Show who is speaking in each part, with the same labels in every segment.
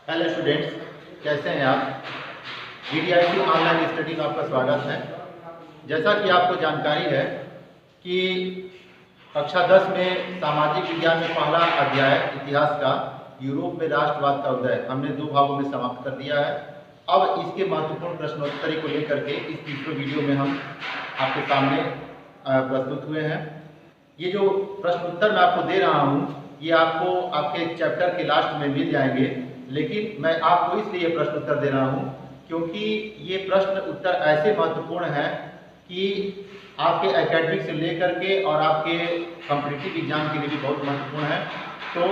Speaker 1: Hello students, कैसे हैं आप। GDIC ऑनलाइन स्टडी में आपका स्वागत है। जैसा कि आपको जानकारी है कि कक्षा 10 में सामाजिक विज्ञान में पहला अध्याय इतिहास का यूरोप में राष्ट्रवाद का उदय हमने 2 भागों में समाप्त कर दिया है। अब इसके महत्वपूर्ण प्रश्नोत्तरी को लेकर के इस तीसरे वीडियो में हम आपके सामने प्रस्तुत हुए हैं। ये जो प्रश्न उत्तर मैं आपको दे रहा हूँ ये आपको आपके चैप्टर के लास्ट में मिल जाएंगे, लेकिन मैं आपको इसलिए प्रश्न उत्तर दे रहा हूँ क्योंकि ये प्रश्न उत्तर ऐसे महत्वपूर्ण हैं कि आपके एकेडमिक से लेकर के और आपके कॉम्पिटिटिव एग्जाम के लिए भी बहुत महत्वपूर्ण है। तो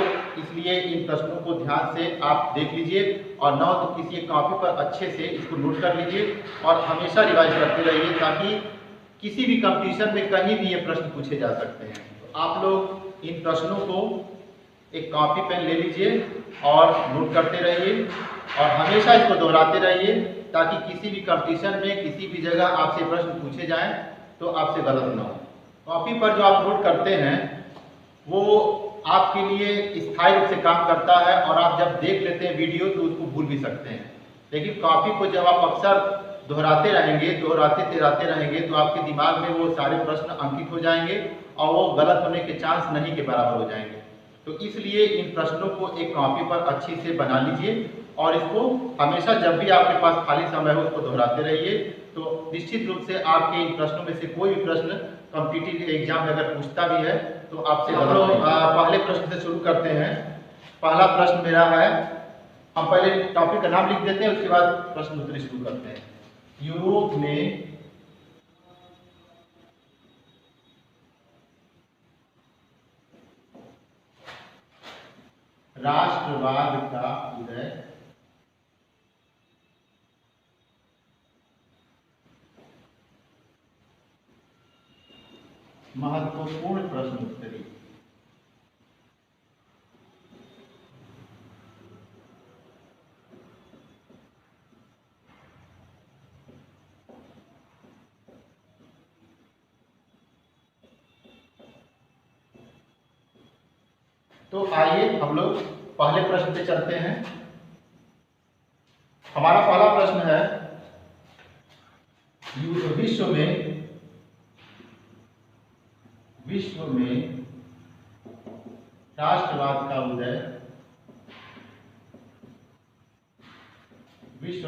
Speaker 1: इसलिए इन प्रश्नों को ध्यान से आप देख लीजिए और न तो किसी कॉपी पर अच्छे से इसको नोट कर लीजिए और हमेशा रिवाइज करते रहिए ताकि किसी भी कंपटीशन में कहीं भी ये प्रश्न पूछे जा सकते हैं। तो आप लोग इन प्रश्नों को एक कॉपी पेन ले लीजिए और नोट करते रहिए और हमेशा इसको दोहराते रहिए ताकि किसी भी कंपटीशन में किसी भी जगह आपसे प्रश्न पूछे जाएं तो आपसे गलत ना हो। कॉपी पर जो आप नोट करते हैं वो आपके लिए स्थायी रूप से काम करता है और आप जब देख लेते हैं वीडियो तो उसको भूल भी सकते हैं, लेकिन कॉपी को जब आप अक्सर दोहराते रहेंगे तो आपके दिमाग में वो सारे प्रश्न अंकित हो जाएंगे और वो गलत होने के चांस नहीं के बराबर हो जाएंगे। तो इसलिए इन प्रश्नों को एक कॉपी पर अच्छी से बना लीजिए और इसको हमेशा जब भी आपके पास खाली समय हो उसको दोहराते रहिए। तो निश्चित रूप से आपके इन प्रश्नों में से कोई भी प्रश्न कॉम्पिटिटिव एग्जाम में अगर पूछता भी है तो आपसे हम लोग पहले प्रश्न से शुरू करते हैं। पहला प्रश्न मेरा है, हम पहले टॉपिक का नाम लिख देते हैं उसके बाद प्रश्न उत्तर शुरू करते हैं। यूरोप में राष्ट्रवाद का उदय महत्वपूर्ण प्रश्न उत्तरी। तो आइए हम लोग पहले प्रश्न पे चलते हैं। हमारा पहला प्रश्न है, विश्व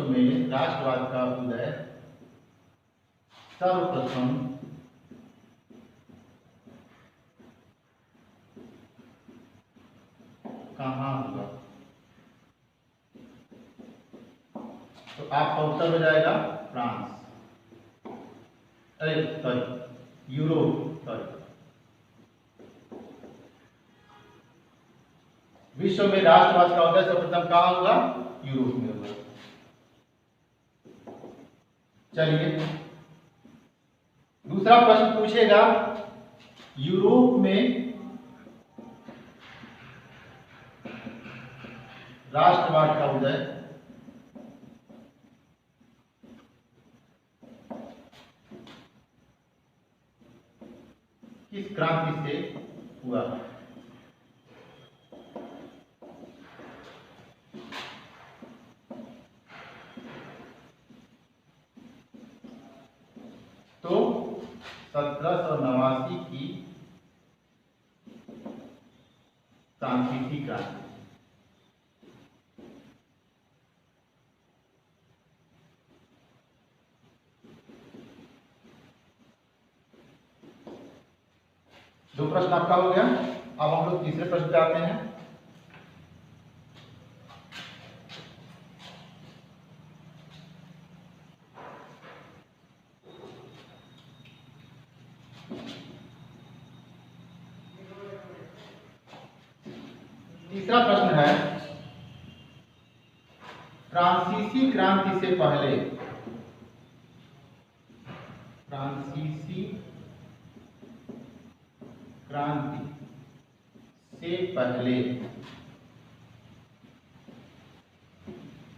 Speaker 1: में राष्ट्रवाद का उदय सर्वप्रथम कहाँ हुआ? तो आपका उत्तर हो जाएगा फ्रांस, अरे सॉरी यूरोप, विश्व में राष्ट्रवाद का उदय सर्वप्रथम कहाँ हुआ? यूरोप में हुआ। चलिए दूसरा प्रश्न पूछेगा, यूरोप में राष्ट्रवाद का उदय किस क्रांति से हुआ? तो 1789 की फ्रांसीसी क्रांति। दो प्रश्न आपका हो गया। अब हम लोग तीसरे प्रश्न पे आते हैं। तीसरा प्रश्न है, फ्रांसीसी क्रांति से पहले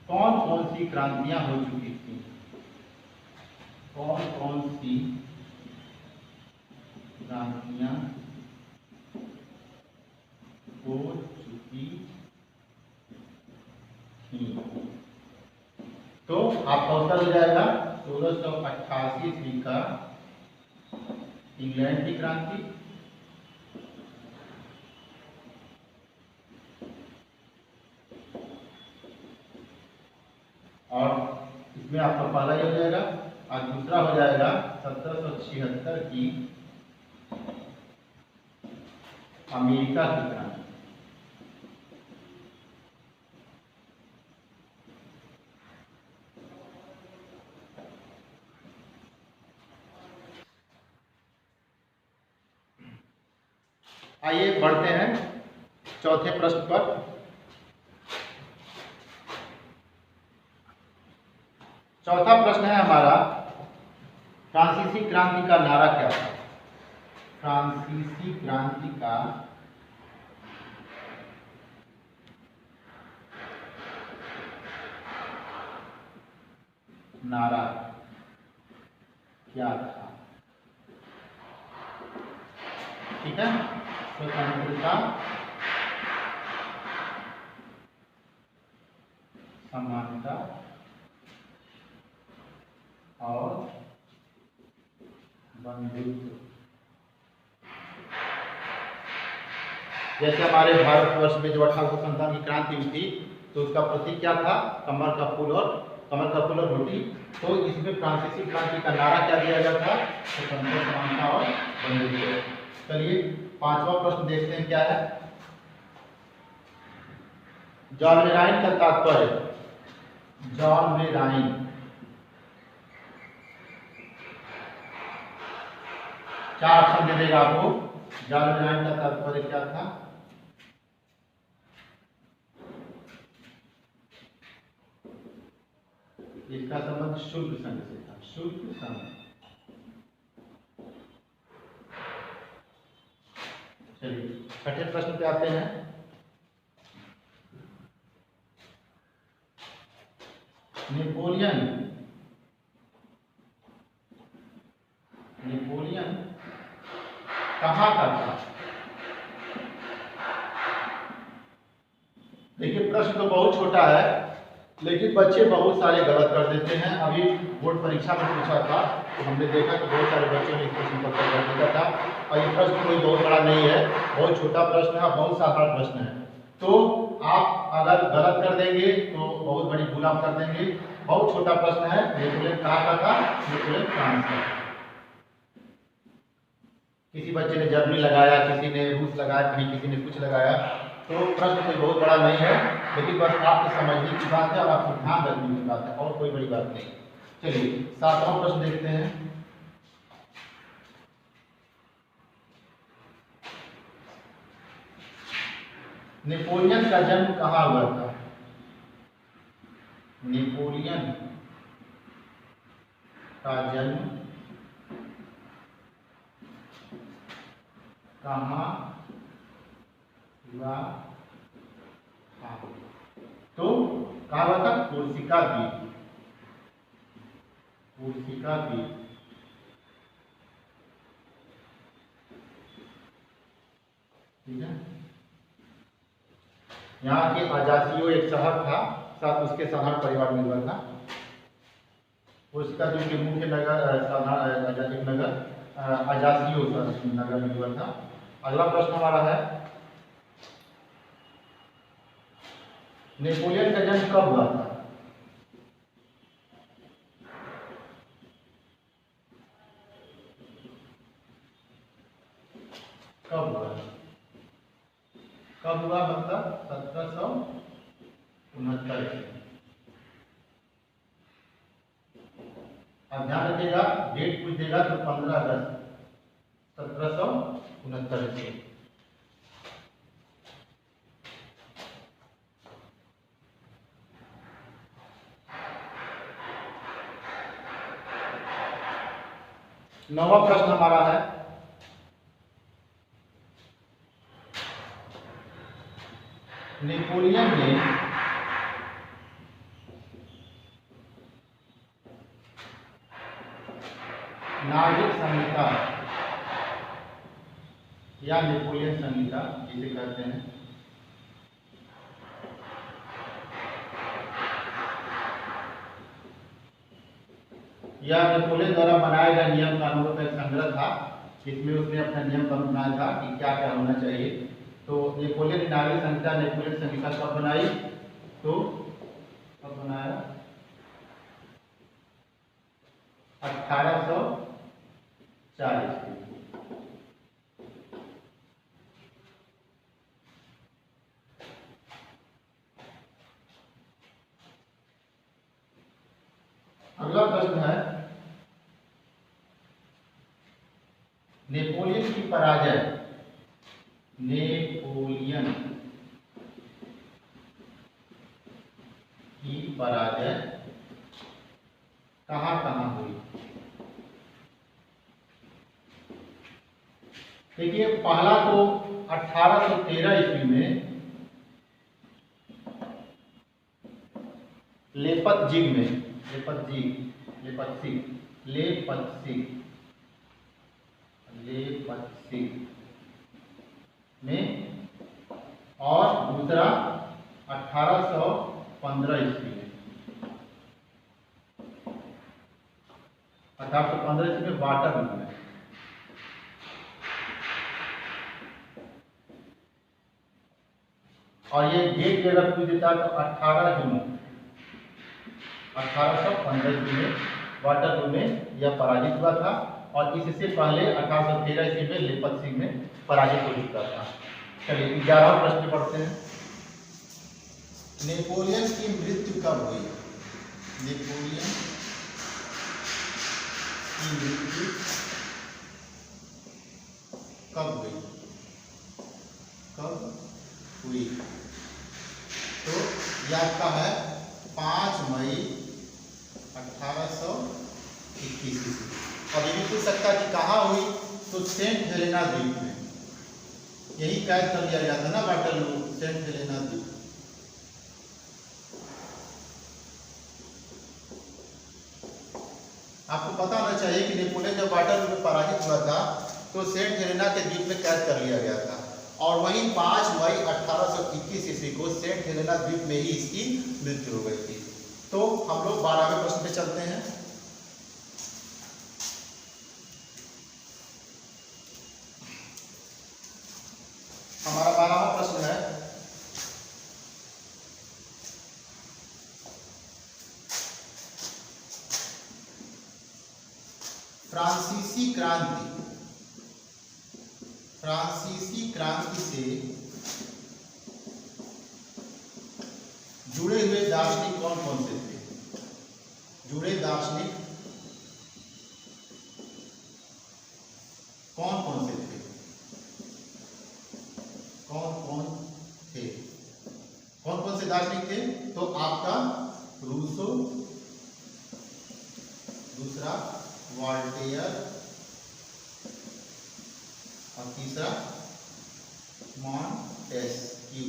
Speaker 1: कौन कौन सी क्रांतियां हो चुकी थी? कौन कौन सी क्रांतियां हो चुकी थी? तो आपका उत्तर हो जाएगा 1688 ईस्वी का इंग्लैंड की क्रांति, और इसमें आपका पहला ये हो जाएगा और दूसरा हो जाएगा 1776 की अमेरिका की क्रांति। आइए बढ़ते हैं चौथे प्रश्न पर। चौथा प्रश्न है हमारा, फ्रांसीसी क्रांति का नारा क्या था? फ्रांसीसी क्रांति का नारा क्या था? ठीक है, स्वतंत्रता, समानता और बंधुत्व। जैसे हमारे भारतवर्ष में जो 1857 की क्रांति हुई थी तो उसका प्रतीक क्या था? कमल का फूल और रोटी। तो इसमें फ्रांसीसी क्रांति का नारा क्या दिया गया था? स्वतंत्रता, समानता और बंधुत्व। चलिए पांचवा प्रश्न देखते हैं क्या है। जॉन मेराइन का तात्पर्य, जॉन मेराइन चार ऑप्शन दे देगा आपको। जॉन मेराइन का तात्पर्य क्या था? इसका संबंध शुल्क संघ से था, शुल्क संघ। चलिए छठे प्रश्न पे आते हैं। नेपोलियन कहाँ का था? देखिए प्रश्न तो बहुत छोटा है लेकिन बच्चे बहुत सारे गलत कर देते हैं। अभी बोर्ड परीक्षा में पूछा था तो हमने देखा कि बहुत सारे बच्चों ने इस प्रश्न का उत्तर कर दिया था। और ये प्रश्न कोई बहुत बड़ा नहीं है, बहुत छोटा प्रश्न है, बहुत साधारण प्रश्न है। तो आप अगर गलत कर देंगे तो बहुत बड़ी भूल आप कर देंगे। बहुत छोटा प्रश्न है। नेपोलियन कहाँ का था? नेपोलियन फ्रांस का। किसी बच्चे ने जर्मनी लगाया, किसी ने रूस लगाया, कहीं किसी ने कुछ लगाया। तो प्रश्न कोई बहुत बड़ा नहीं है लेकिन बस आपके समझने की बात है और आपको ध्यान रखने की बात है, और कोई बड़ी बात नहीं। चलिए सातवां प्रश्न देखते हैं। नेपोलियन का जन्म कहाँ हुआ था? नेपोलियन का जन्म कहाँ हुआ था? तो कहाँ हुआ था? कोर्सिका द्वीप, कोर्सिका द्वीप। ठीक है, यहाँ के अजासियो एक शहर था, साथ उसके साधारण परिवार में हुआ था। कोर्सिका द्वीप के मुख्य नगर एक नगर अजासियो नगर में हुआ था। अगला प्रश्न हमारा है, नेपोलियन का जन्म कब हुआ था? कब हुआ? कब हुआ मतलब 1769। अब ध्यान रखिएगा, डेट पूछ देगा तो 15 अगस्त 1769 से। नौवां प्रश्न हमारा है, नेपोलियन ने नागरिक संहिता या नेपोलियन संहिता जिसे कहते हैं, यह नेपोलियन द्वारा बनाए गए नियम कानूनों का एक संग्रह था, जिसमें उसने अपना नियम कानून बनाया था कि क्या क्या होना चाहिए। तो नेपोलियन नागरिक संहिता, नेपोलियन संहिता कब बनाई? तो कब बनाया? 1840। अगला प्रश्न है, नेपोलियन की पराजय, नेपोलियन की पराजय कहाँ कहाँ हुई? देखिए, पहला तो 1813 ईस्वी में लेपत्जिग में, लेपत्सिग में, और दूसरा 1815 ईस्वी में। 1815 ईस्वी में वाटरलू में। और ये डेट अगर पूछ देता तो 18 जून 1815 ईस्वी में वाटरलू में यह पराजित हुआ था, और इससे पहले 1813 ईस्वी में लेपत्सिग में पराजित हो चुका था। चलिए 11वां प्रश्न पढ़ते हैं। नेपोलियन की मृत्यु कब हुई? नेपोलियन की मृत्यु कब हुई? तो यह आपका है 5 मई 1821 ईस्वी। अब ये भी पूछ सकता है कि कहाँ हुई? तो सेंट हेलेना द्वीप में। यही कैद कर लिया गया था ना वाटरलू, सेंट हेलेना द्वीप। आपको पता होना चाहिए कि नेपोलियन जब वाटरलू में पराजित हुआ था तो सेंट हेलेना के द्वीप में कैद कर लिया गया था, और वहीं 5 मई 1821 ईस्वी को सेंट हेलेना द्वीप में ही इसकी मृत्यु हो गई थी। तो हम लोग 12वें प्रश्न पे चलते हैं। हमारा 12वां प्रश्न है, फ्रांसीसी क्रांति से जुड़े हुए दार्शनिक कौन कौन से थे? जुड़े दार्शनिक कौन कौन से थे? कौन कौन से दार्शनिक थे? तो आपका रूसो, दूसरा वॉल्टेयर, और तीसरा मॉन्टेस्क्यू।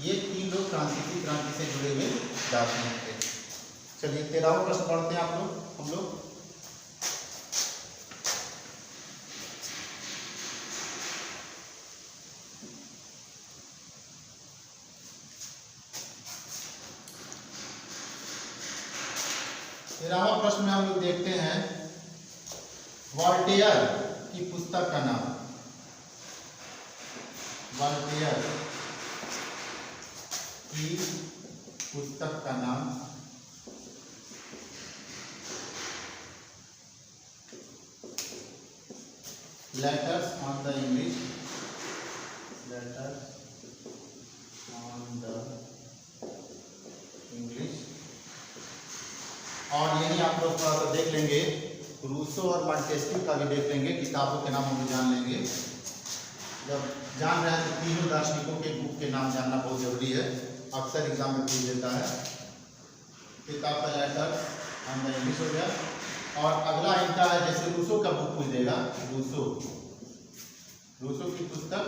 Speaker 1: ये 3 लोग फ्रांसीसी क्रांति से जुड़े हुए दार्शनिक थे। चलिए 13वां प्रश्न पढ़ते हैं हम लोग। तेरहवां प्रश्न में हम लोग देखते हैं वॉल्टेयर की पुस्तक का नाम। वॉल्टेयर की पुस्तक का नाम letters on the English, letters on the English. और यही आप लोग थोड़ा सा देख लेंगे, रूसो और मॉन्टेस्क्यू का भी देख लेंगे, किताबों के नाम हम लोग जान लेंगे। जब जान रहे हैं तो तीनों दार्शनिकों के बुक के नाम जानना बहुत जरूरी है, अक्सर एग्जाम में पूछ देता है। किताब का लेटर ऑन द इंग्लिश हो गया, और अगला इनका है, जैसे रूसो का बुक पूछ देगा, रूसो की पुस्तक,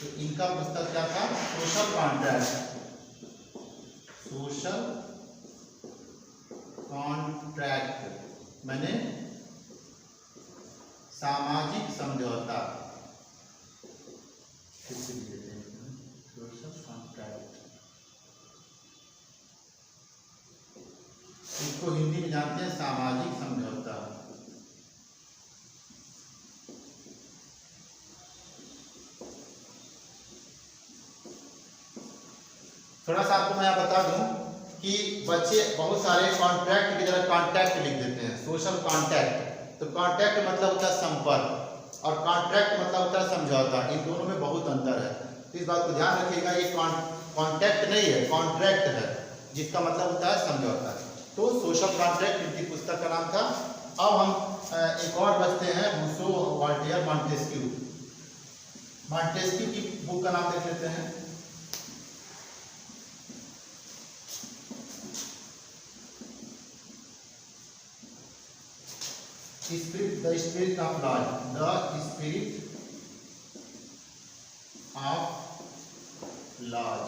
Speaker 1: तो इनका पुस्तक क्या था? सोशल कॉन्ट्रैक्ट, सोशल कॉन्ट्रैक्ट मैंने सामाजिक समझौता। Social contract. थोड़ा सा आपको मैं यहाँ बता दूं कि बच्चे बहुत सारे कॉन्ट्रैक्ट की जगह कॉन्टैक्ट लिख देते हैं, सोशल कॉन्टैक्ट। तो कॉन्टैक्ट मतलब होता है संपर्क और कॉन्ट्रैक्ट मतलब होता है समझौता। इन दोनों में बहुत अंतर है, तो इस बात को ध्यान रखिएगा। ये कॉन्टैक्ट नहीं है, कॉन्ट्रैक्ट है, जिसका मतलब होता है समझौता। तो सोशल कॉन्ट्रैक्ट इनकी पुस्तक का नाम था। अब हम एक और बचते हैं, रूसो, वॉल्टेयर, मॉन्टेस्क्यू। मॉन्टेस्क्यू की बुक का नाम देख लेते हैं। Spirit, the spirit of laws, the spirit of laws,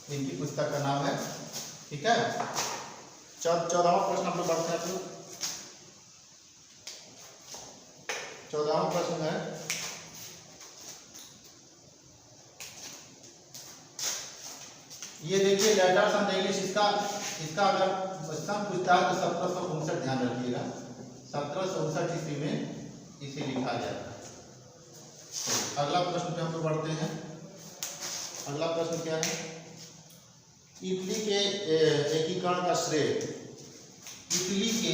Speaker 1: इनकी पुस्तक का नाम है। ठीक है, 14वां प्रश्न हम लोग बढ़ते हैं। तो 14वां प्रश्न है, ये देखिए लेटर्स ऑन द इंग्लिश। इसका अगर क्वेश्चन पूछता है तो 1759 ध्यान रखिएगा, 1759 ईस्वी में इसे लिखा गया था। अगला प्रश्न पे हम लोग बढ़ते हैं। अगला प्रश्न क्या है, इटली के एकीकरण का श्रेय, इटली के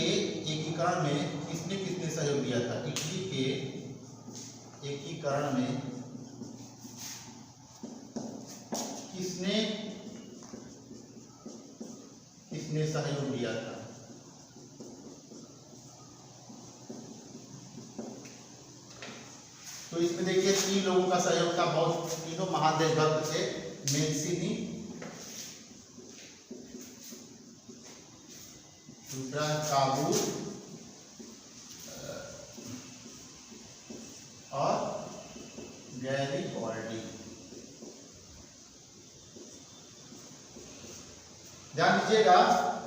Speaker 1: एकीकरण में किसने किसने सहयोग दिया था? इटली के एकीकरण में किसने किसने सहयोग दिया था? तो इसमें देखिए 3 लोगों का सहयोग था, बहुत तीनों महान देशभक्त थे। मेन्सिनी, दूसरा काबूल और गैरिबाल्डी। ध्यान दीजिएगा,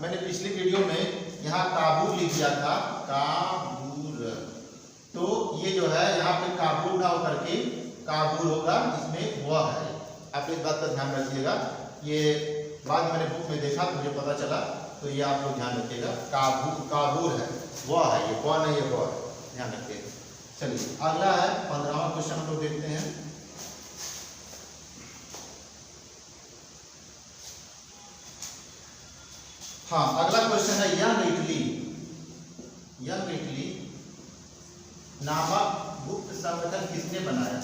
Speaker 1: मैंने पिछली वीडियो में यहाँ काबुल लिख दिया था, काबुल। तो ये जो है यहाँ पे काबुल ना होकर के काबुल होगा, इसमें वह है। आप इस बात का ध्यान रखिएगा। ये बाद में मैंने बुक में देखा तो मुझे पता चला, तो ये आप लोग ध्यान रखिएगा। काबुल काबुल है, वह है, ये कौन है? ये वह है, ध्यान रखिएगा। चलिए अगला है 15वां क्वेश्चन हम लोग देखते हैं। हाँ, अगला क्वेश्चन है, यंग इटली, यंग इटली नामक गुप्त संगठन किसने बनाया?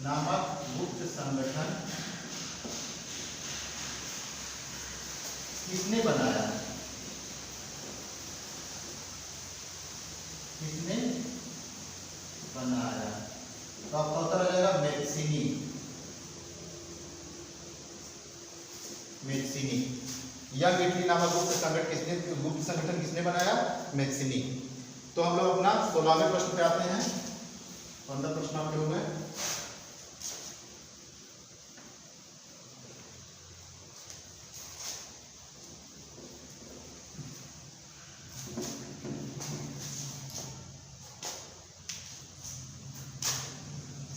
Speaker 1: नामक गुप्त संगठन किसने बनाया? किसने बनाया? तो आपका उत्तर आ जाएगा मैक्सिनी, मैक्सिनी। यंग इटली नामक गुप्त संगठन किसने बनाया? मैक्सिनी। तो हम लोग अपना 16वें प्रश्न पे आते हैं। 15 प्रश्न आपके हो गए।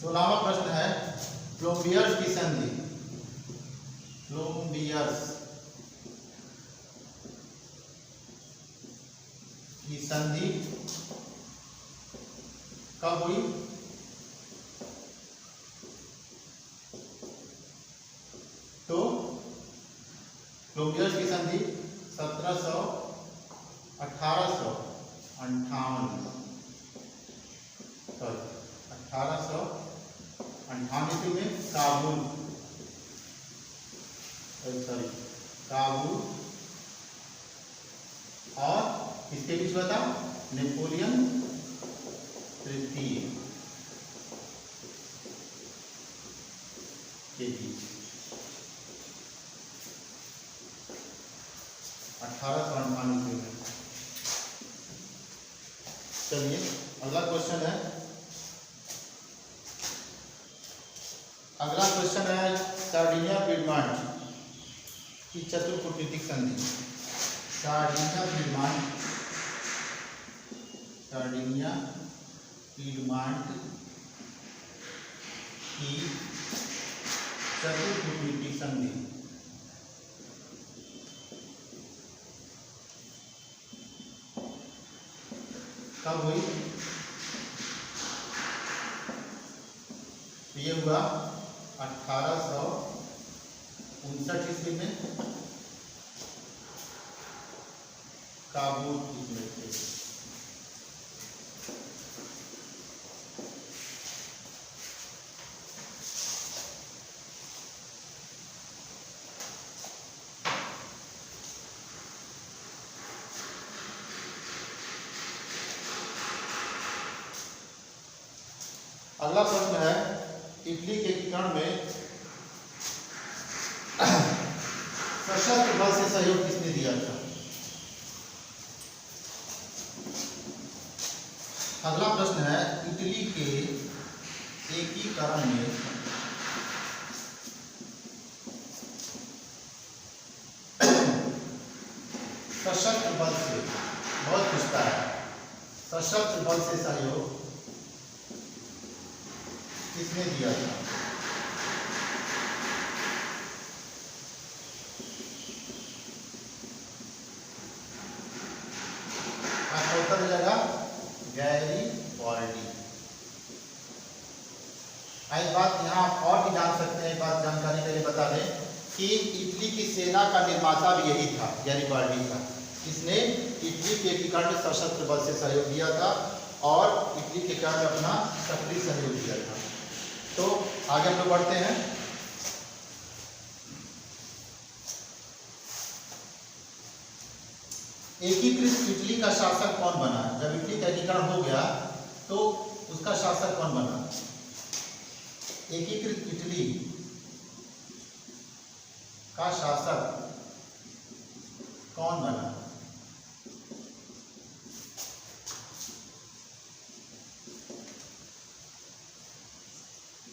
Speaker 1: सोलहवां प्रश्न है, प्लोम्बियर्स की संधि, प्लोम्बियर्स की संधि कब हुई? तो प्लोम्बियर्स की संधि 1858 ईस्वी में काबुल और किसके बीच हुआ था? नेपोलियन तृतीय के बीच 1858 ईस्वी में। चलिए अगला क्वेश्चन है, अगला क्वेश्चन है सार्डिनिया पिडमॉन्ट की चतुर कूटनीतिक संधि। सार्डिनिया पिडमॉन्ट की चतुर कूटनीतिक संधि कब हुई? तो ये हुआ 1859 ईस्वी में काबुल में थे। अगला प्रश्न है, इटली के एकीकरण में सशस्त्र बल से सहयोग किसने दिया था? अगला प्रश्न है, इटली के एकीकरण में सशस्त्र बल से, बहुत पूछता है, सशस्त्र बल से सहयोग किसने दिया था? आपका उत्तर हो जाएगा गैरीबॉल्डी। एक बात यहाँ आप और भी जान सकते हैं, एक बात जानकारी के लिए बता दें कि इटली की सेना का निर्माता भी यही था, गैरीबॉल्डी था। इसने इटली के एकीकरण में सशस्त्र बल से सहयोग दिया था और इटली के एकीकरण में अपना सक्रिय सहयोग दिया था। तो आगे हम लोग बढ़ते हैं। एकीकृत इटली का शासक कौन बना? जब इटली का एकीकरण हो गया तो उसका शासक कौन बना? एकीकृत इटली का शासक कौन बना?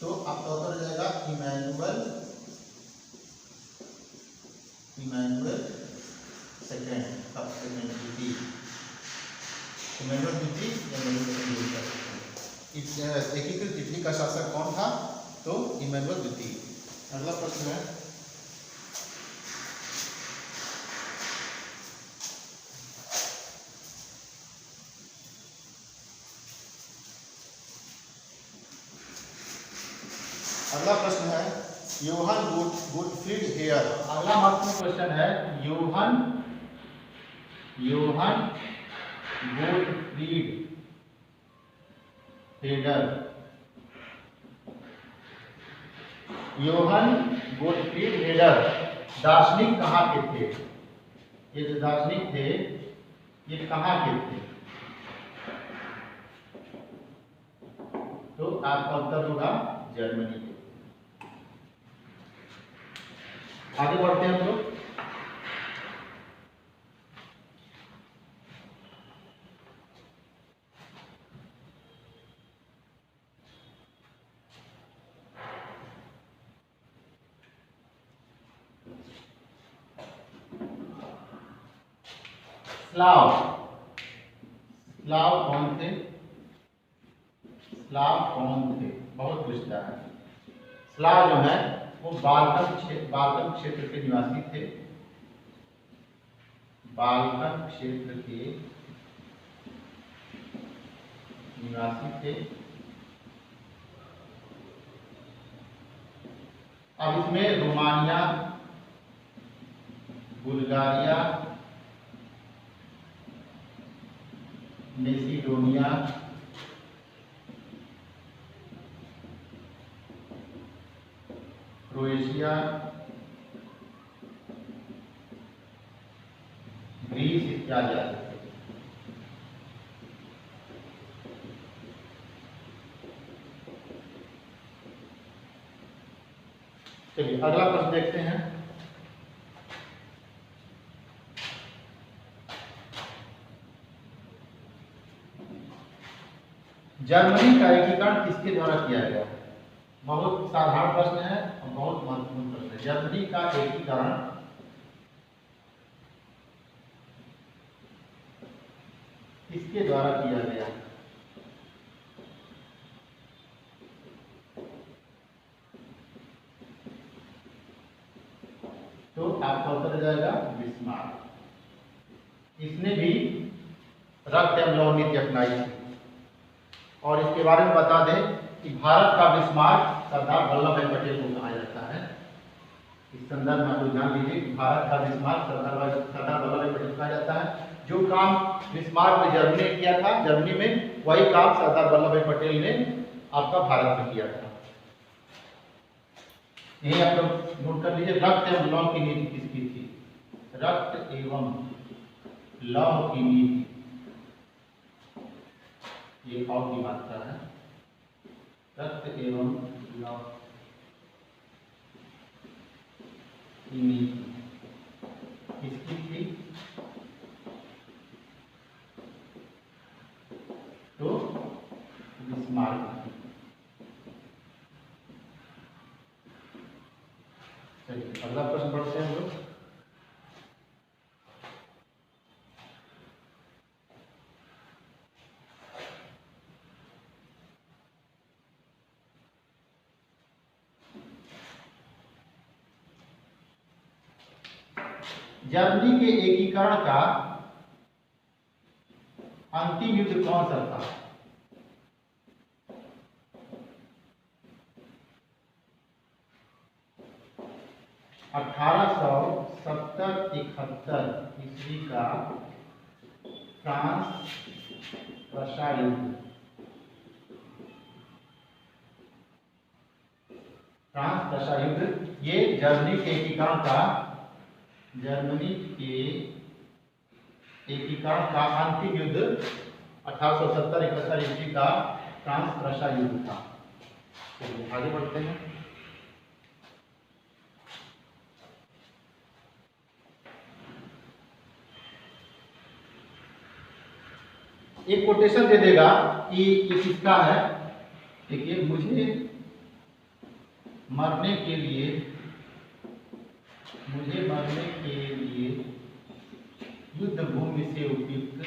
Speaker 1: तो आपका उत्तर हो जाएगा इमैनुअल सेकेंड, द्वितीय, इमैनुअल द्वितीय या एकीकृत इटली का शासक कौन था? तो इमैनुअल द्वितीय। अगला प्रश्न है, अगला प्रश्न है, योहान गुटफ्रीड हेयर। अगला महत्वपूर्ण क्वेश्चन है, योहान गुटफ्रीड हेयर। योहान गुटफ्रीड हेयर दार्शनिक कहाँ के थे? ये जो दार्शनिक थे ये कहाँ के थे? तो आपका उत्तर होगा जर्मनी के। आगे बढ़ते हैं हम लोग। स्लाव कौन थे? स्लाव कौन थे? बहुत पूछता है। स्लाव जो है वो बाल्कन क्षेत्र के निवासी थे। बाल्कन क्षेत्र के निवासी थे। अब इसमें Romania, Bulgaria, Macedonia, Croatia, Greece इत्यादि आते थे। चलिए अगला प्रश्न देखते हैं। जर्मनी का एकीकरण किसके द्वारा किया गया? बहुत साधारण प्रश्न है और बहुत महत्वपूर्ण प्रश्न है। जर्मनी का एकीकरण किसके द्वारा किया गया? तो आपका उत्तर हो जाएगा बिस्मार्क। इसने भी रक्त एवं लौह नीति अपनाई थी और इसके बारे में बता दें कि भारत का बिस्मार्क सरदार वल्लभ भाई पटेल को कहा जाता है। इस संदर्भ में आप ध्यान दीजिए कि भारत का बिस्मार्क सरदार वल्लभ भाई पटेल कहा जाता है। जो काम बिस्मार्क ने जर्मनी ने किया था, जर्मनी में, वही काम सरदार वल्लभ भाई पटेल ने आपका भारत में किया था। यही आप लोग नोट कर लीजिए। रक्त एवं लौह की नीति किसकी थी? रक्त एवं लौह की नीति, ये और की मात्रा है। रक्त एवं लौह की नीति किसकी थी? तो बिस्मार्क की। चलिए अगला प्रश्न पढ़ते हैं हम लोग। जर्मनी के एकीकरण का अंतिम युद्ध कौन सा था? अठारह सौ 70-71 ईस्वी का फ्रांस रशिया युद्ध। फ्रांस रशिया युद्ध ये जर्मनी के एकीकरण का अंतिम युद्ध 1870-71 ईस्वी का फ्रांस रशिया युद्ध था। चलिए आगे बढ़ते हैं। एक कोटेशन दे देगा कि ये किसका है। देखिए, मुझे मरने के लिए युद्ध भूमि से उपयुक्त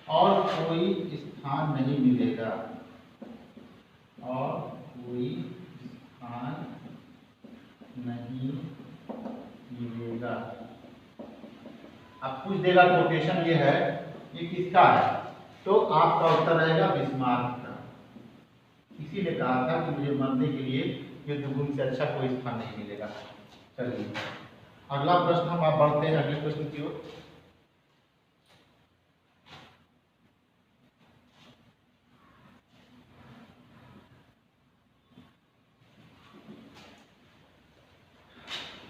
Speaker 1: और कोई स्थान नहीं मिलेगा, अब पूछ देगा कोटेशन ये है, ये किसका है? तो आपका उत्तर रहेगा बिस्मार्क का। इसीलिए कहा था कि मुझे मरने के लिए युद्ध भूमि से अच्छा कोई स्थान नहीं मिलेगा। चलिए अगला प्रश्न हम आप बढ़ते हैं अगले प्रश्न की ओर।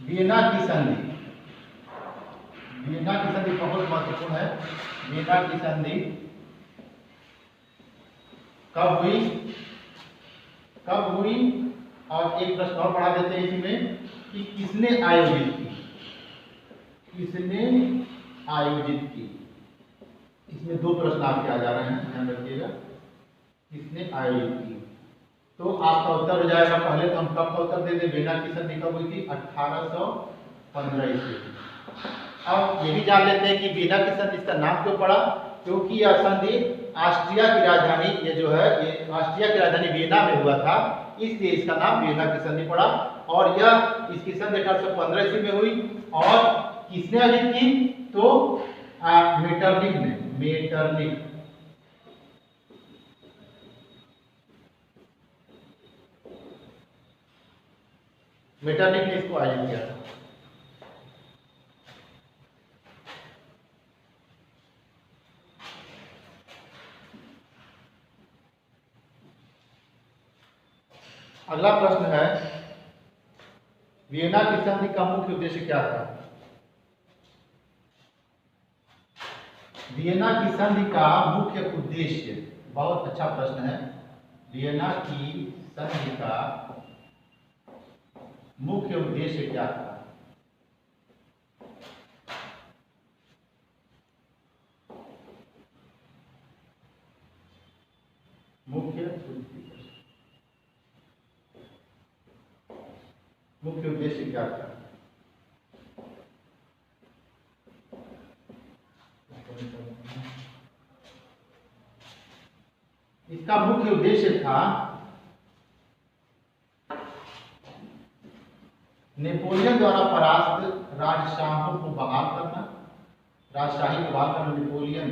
Speaker 1: वियना की संधि बहुत महत्वपूर्ण है। वियना की संधि कब हुई? और एक प्रश्न और बढ़ा देते हैं इसमें कि किसने आयोजित की? इसमें दो प्रश्न आपके आ जा रहे हैं, ध्यान रखिएगा। किसने आयोजित की? तो आपका उत्तर हो जाएगा, पहले तो हम कब का उत्तर दे दें। वियना की संधि कब हुई थी? 1815 ईस्वी। अब ये भी जान लेते हैं कि वियना की संधि, इसका नाम क्यों पड़ा? क्योंकि यह संधि ऑस्ट्रिया की राजधानी, ये जो है ये ऑस्ट्रिया की राजधानी वियना में हुआ था, इसलिए इसका नाम वियना की संधि पड़ा। और यह इसकी संधि 1815 ईस्वी में हुई। और किसने आयोजित की? तो मेटरनिख ने। मेटरनिख ने इसको आयोजित किया था। अगला प्रश्न है, वियना की संधि का मुख्य उद्देश्य क्या था? वियना की संधि का मुख्य उद्देश्य, बहुत अच्छा प्रश्न है। वियना की संधि का मुख्य उद्देश्य क्या था? मुख्य उद्देश्य क्या था? इसका मुख्य उद्देश्य था नेपोलियन द्वारा परास्त राजशाहों को बहाल करना, राजशाही को बहाल करना, नेपोलियन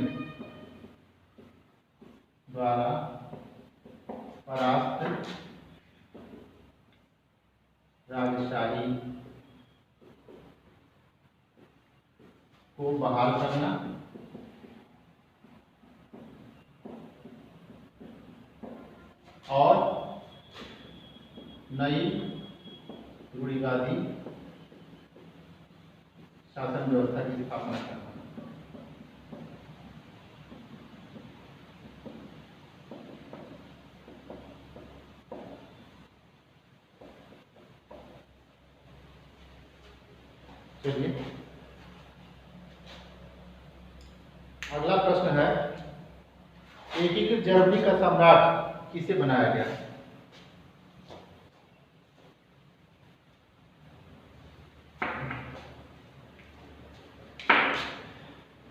Speaker 1: द्वारा परास्त राजशाही को बहाल करना, और नई रूढ़िवादी शासन व्यवस्था की स्थापना करना। चलिए अगला प्रश्न है, एकीकृत जर्मनी का सम्राट किसे बनाया गया?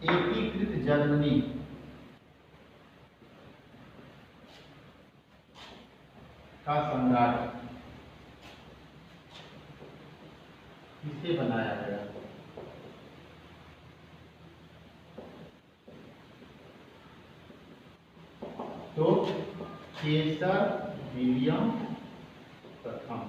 Speaker 1: एकीकृत जर्मनी का सम्राट किसे बनाया गया? तो केसर विलियम प्रथम।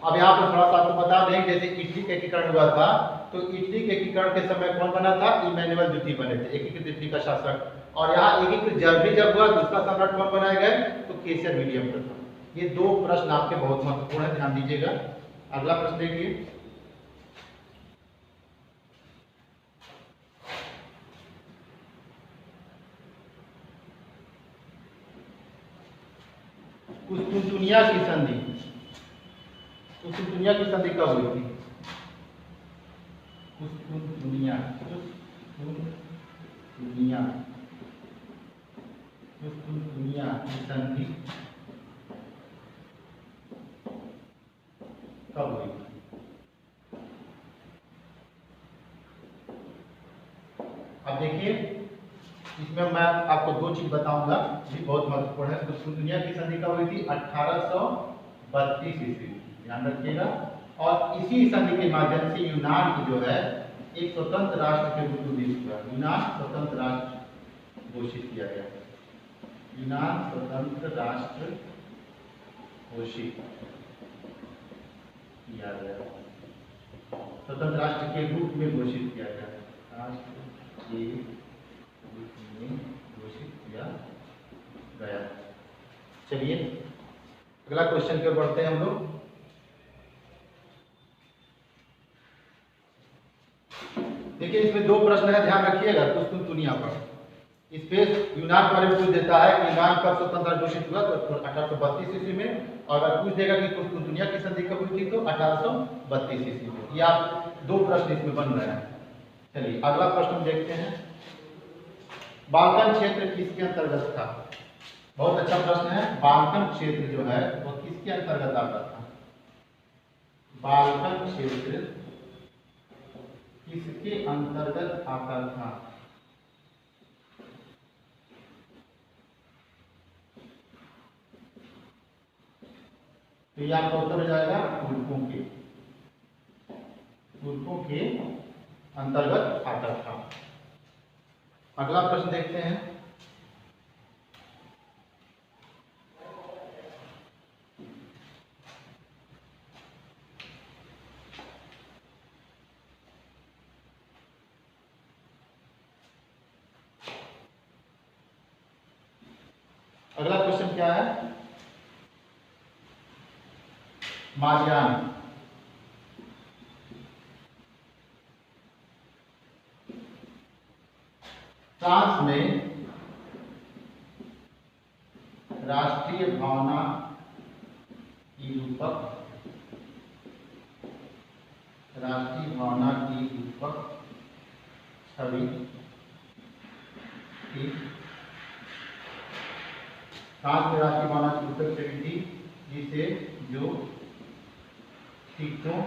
Speaker 1: अब यहाँ पर थोड़ा सा आपको बता दें, जैसे इटली का एकीकरण हुआ था, तो इटली के एकीकरण के समय कौन बना था? इमैनुअल द्वितीय बने थे, एकीकृत इटली का शासक। और यहाँ एकीकृत जर्मनी जब हुआ तो उसका सम्राट कौन बनाए गए? तो केसर विलियम प्रथम। ये दो प्रश्न आपके बहुत महत्वपूर्ण है, ध्यान दीजिएगा। अगला प्रश्न देखिए, कुस्तुनतुनिया की संधि, कुस्तुनतुनिया की संधि कब हुई थी? कुस्तुनतुनिया की संधि कब हुई? अब देखिए, इसमें मैं आपको दो चीज बताऊंगा, ये बहुत महत्वपूर्ण है। कुस्तुनतुनिया की संधि कब हुई थी? 1832 ईस्वी, ध्यान रखिएगा। और इसी संधि के माध्यम से यूनान की जो है एक स्वतंत्र राष्ट्र के रूप में घोषित हुआ। यूनान स्वतंत्र राष्ट्र घोषित किया गया, यूनान स्वतंत्र राष्ट्र घोषित किया गया, स्वतंत्र राष्ट्र के रूप में घोषित किया गया, राष्ट्र के रूप में घोषित किया गया। चलिए अगला क्वेश्चन की ओर बढ़ते हैं हम लोग। देखिए इसमें दो प्रश्न है, ध्यान रखिएगा कुस्तुनतुनिया पर। इस पे यूनान बारे में पूछ देता है कि यूनान कब स्वतंत्र घोषित हुआ, तो 1832 ईस्वी में। और अगर पूछ देगा कि कुस्तुनतुनिया की संधि कब हुई थी, तो 1832 ईस्वी में। ये आप दो प्रश्न इसमें बन रहे हैं। चलिए अगला प्रश्न देखते हैं, बाल्कन क्षेत्र किसके अंतर्गत था? बहुत अच्छा प्रश्न है। बाल्कन क्षेत्र जो है वो किसके अंतर्गत आता था? बाल्कन क्षेत्र किसके अंतर्गत आता था? तो ये आपका उत्तर हो जाएगा तुर्कों के, तुर्कों के अंतर्गत आता था। अगला प्रश्न देखते हैं, अगला क्वेश्चन क्या है? मारियान फ्रांस में राष्ट्रीय भावना की रूपक, राष्ट्रीय भावना की रूपक छवि थी। फ्रांस में राष्ट्रीय भावना की रूपक छवि थी, जिसे जो सिक्कों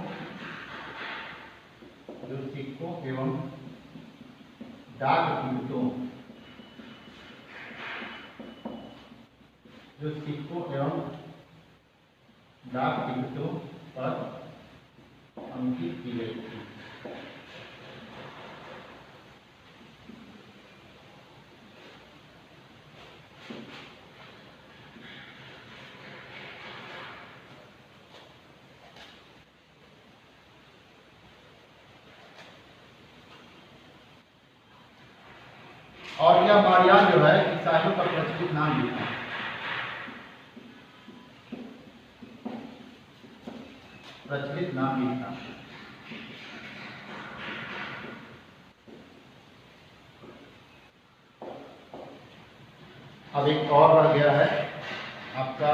Speaker 1: एवं डाक टिकटों जो सिक्कों एवं डाक टिकटों पर अंकित की गई थी। और यह मारियान जो है ईसाइयों का प्रचलित नाम भी था। प्रचलित नाम भी था। अब एक और रह गया है आपका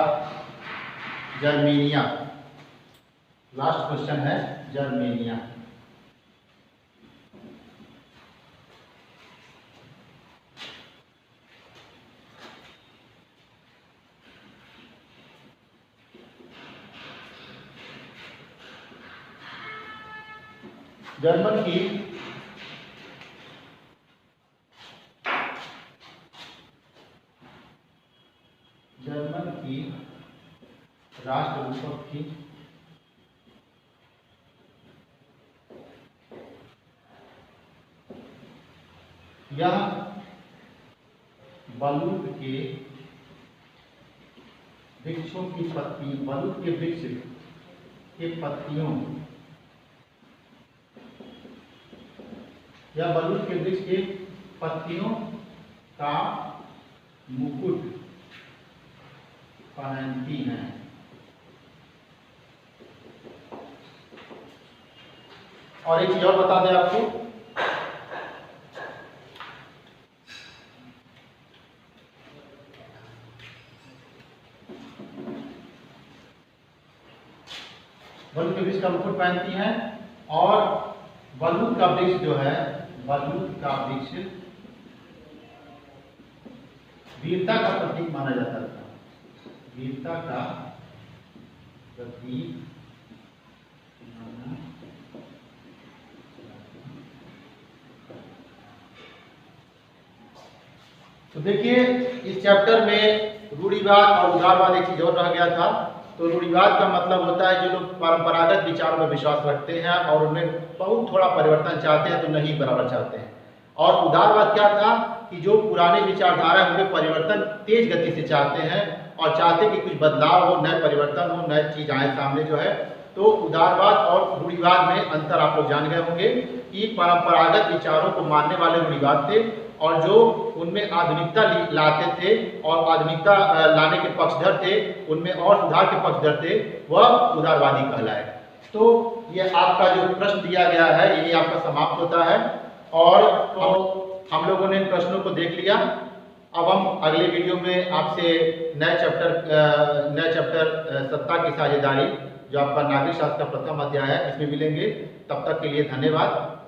Speaker 1: जर्मेनिया। लास्ट क्वेश्चन है जर्मेनिया। जर्मन की राष्ट्र रूपक थी यह बलूत के वृक्षों की पत्ती बलूत के वृक्ष के पत्तियों या बलूत के वृक्ष के पत्तियों का मुकुट पहनती हैं। और एक चीज और बता दें आपको, बलूत के वृक्ष का मुकुट पहनती हैं और बलूत का वृक्ष जो है बलूत का वृक्ष वीरता का प्रतीक माना जाता था। वीरता का प्रतीक माना। तो देखिए इस चैप्टर में रूढ़िवाद और उदारवाद एक चीज और रह गया था। तो रूढ़िवाद का मतलब होता है जो लोग परंपरागत विचारों में विश्वास रखते हैं और उनमें बहुत थोड़ा परिवर्तन चाहते हैं तो नहीं बराबर चाहते हैं। और उदारवाद क्या था कि जो पुराने विचारधारा है उनमें परिवर्तन तेज गति से चाहते हैं और चाहते कि कुछ बदलाव हो, नए परिवर्तन हो, नए चीज आए सामने जो है। तो उदारवाद और रूढ़िवाद में अंतर आप लोग जान गए होंगे कि परंपरागत विचारों को मानने वाले रूढ़िवाद थे और जो उनमें आधुनिकता लाते थे और आधुनिकता लाने के पक्षधर थे, उनमें और सुधार के पक्षधर थे, वह उदारवादी कहलाए। तो ये आपका जो प्रश्न दिया गया है यही आपका समाप्त होता है और हम लोगों ने इन प्रश्नों को देख लिया। अब हम अगले वीडियो में आपसे नए चैप्टर सत्ता की साझेदारी जो आपका नागरिक शास्त्र का प्रथम अध्याय है इसमें मिलेंगे। तब तक के लिए धन्यवाद।